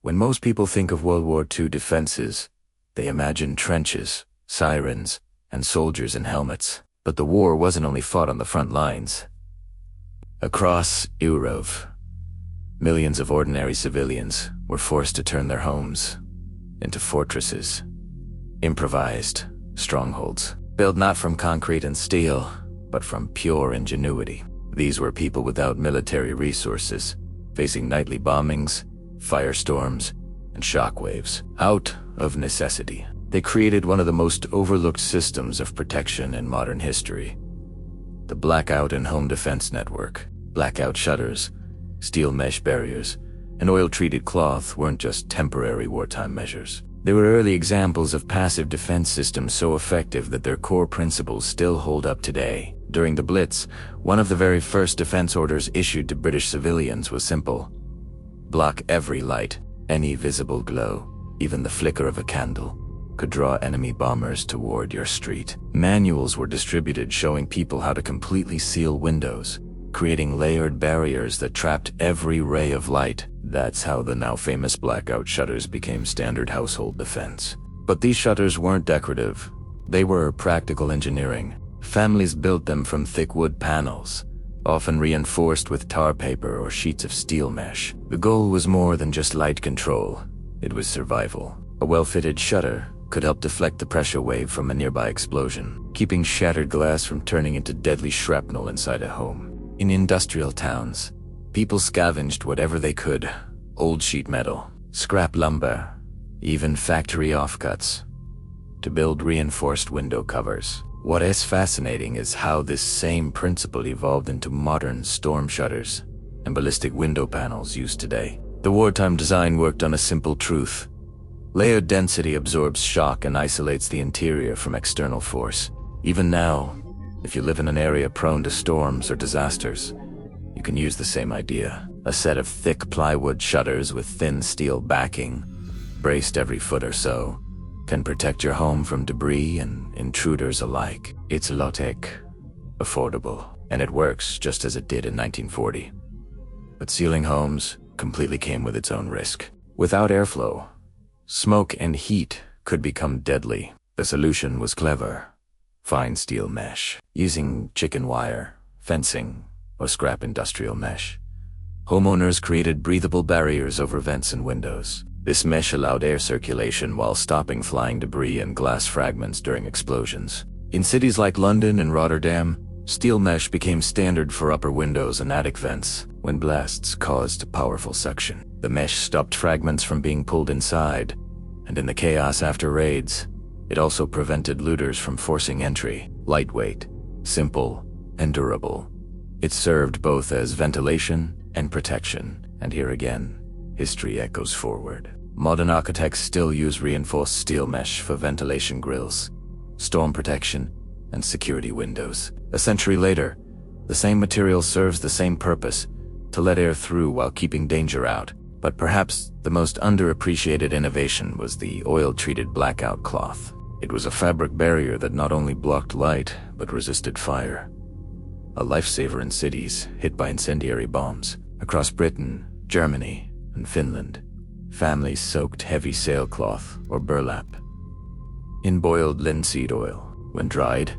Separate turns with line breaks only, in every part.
When most people think of World War II defenses, they imagine trenches, sirens, and soldiers in helmets. But the war wasn't only fought on the front lines. Across Europe, millions of ordinary civilians were forced to turn their homes into fortresses, improvised strongholds, built not from concrete and steel, but from pure ingenuity. These were people without military resources, facing nightly bombings, firestorms, and shockwaves. Out of necessity, they created one of the most overlooked systems of protection in modern history: the Blackout and Home Defense Network. Blackout shutters, steel mesh barriers, and oil-treated cloth weren't just temporary wartime measures. They were early examples of passive defense systems so effective that their core principles still hold up today. During the Blitz, one of the very first defense orders issued to British civilians was simple: block every light. Any visible glow, even the flicker of a candle, could draw enemy bombers toward your street. Manuals were distributed showing people how to completely seal windows, creating layered barriers that trapped every ray of light. That's how the now famous blackout shutters became standard household defense. But these shutters weren't decorative. They were practical engineering. Families built them from thick wood panels, often reinforced with tar paper or sheets of steel mesh. The goal was more than just light control. It was survival. A well-fitted shutter could help deflect the pressure wave from a nearby explosion, keeping shattered glass from turning into deadly shrapnel inside a home. In industrial towns, people scavenged whatever they could: old sheet metal, scrap lumber, even factory offcuts, to build reinforced window covers. What is fascinating is how this same principle evolved into modern storm shutters and ballistic window panels used today. The wartime design worked on a simple truth: layered density absorbs shock and isolates the interior from external force. Even now, if you live in an area prone to storms or disasters, you can use the same idea. A set of thick plywood shutters with thin steel backing, braced every foot or so, can protect your home from debris and intruders alike. It's low-tech, affordable, and it works just as it did in 1940. But sealing homes completely came with its own risk. Without airflow, smoke and heat could become deadly. The solution was clever: fine steel mesh. Using chicken wire, fencing, or scrap industrial mesh, homeowners created breathable barriers over vents and windows. This mesh allowed air circulation while stopping flying debris and glass fragments during explosions. In cities like London and Rotterdam, steel mesh became standard for upper windows and attic vents. When blasts caused powerful suction, the mesh stopped fragments from being pulled inside, and in the chaos after raids, it also prevented looters from forcing entry. Lightweight, simple, and durable, it served both as ventilation and protection. And here again, history echoes forward. Modern architects still use reinforced steel mesh for ventilation grills, storm protection, and security windows. A century later, the same material serves the same purpose: to let air through while keeping danger out. But perhaps the most underappreciated innovation was the oil-treated blackout cloth. It was a fabric barrier that not only blocked light, but resisted fire. A lifesaver in cities hit by incendiary bombs. Across Britain, Germany, and Finland, families soaked heavy sailcloth or burlap in boiled linseed oil. When dried,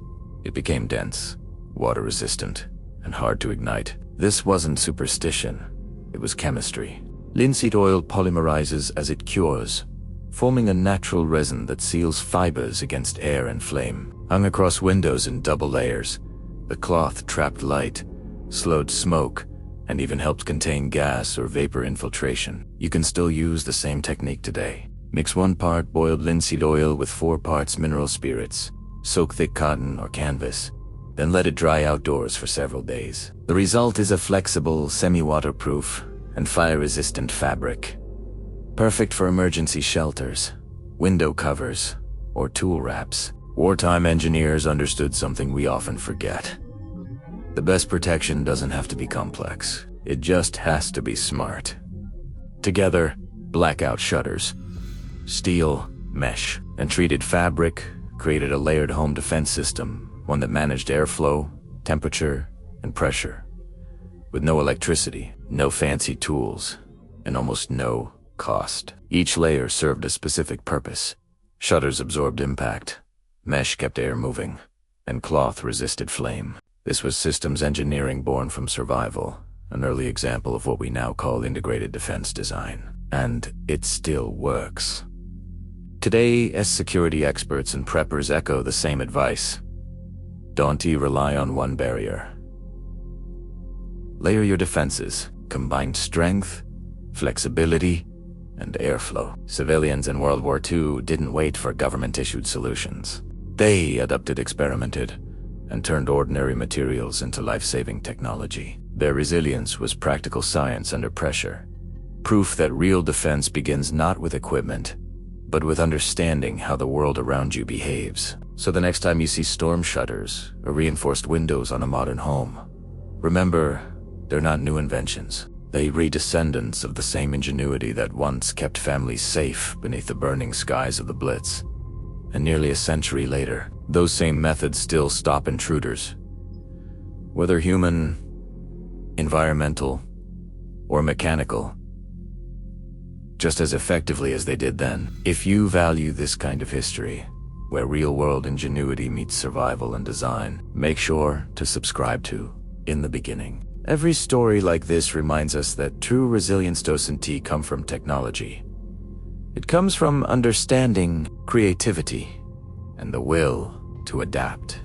it became dense, water-resistant, and hard to ignite. This wasn't superstition, it was chemistry. Linseed oil polymerizes as it cures, forming a natural resin that seals fibers against air and flame. Hung across windows in double layers, the cloth trapped light, slowed smoke, and even helped contain gas or vapor infiltration. You can still use the same technique today. Mix 1 part boiled linseed oil with 4 parts mineral spirits. Soak thick cotton or canvas, then let it dry outdoors for several days. The result is a flexible, semi-waterproof, and fire-resistant fabric, perfect for emergency shelters, window covers, or tool wraps. Wartime engineers understood something we often forget: the best protection doesn't have to be complex, it just has to be smart. Together, blackout shutters, steel, mesh, and treated fabric created a layered home defense system, one that managed airflow, temperature, and pressure, with no electricity, no fancy tools, and almost no cost. Each layer served a specific purpose. Shutters absorbed impact, mesh kept air moving, and cloth resisted flame. This was systems engineering born from survival, an early example of what we now call integrated defense design. And it still works. Today, as security experts and preppers echo the same advice. Don't rely on one barrier. Layer your defenses, combine strength, flexibility, and airflow. Civilians in World War II didn't wait for government-issued solutions. They adopted, experimented, and turned ordinary materials into life-saving technology. Their resilience was practical science under pressure. Proof that real defense begins not with equipment, but with understanding how the world around you behaves. So the next time you see storm shutters or reinforced windows on a modern home, remember, they're not new inventions. They are descendants of the same ingenuity that once kept families safe beneath the burning skies of the Blitz. And nearly a century later, those same methods still stop intruders. Whether human, environmental, or mechanical, just as effectively as they did then. If you value this kind of history, where real-world ingenuity meets survival and design, make sure to subscribe to In the Beginning. Every story like this reminds us that true resilience doesn't come from technology. It comes from understanding, creativity, and the will to adapt.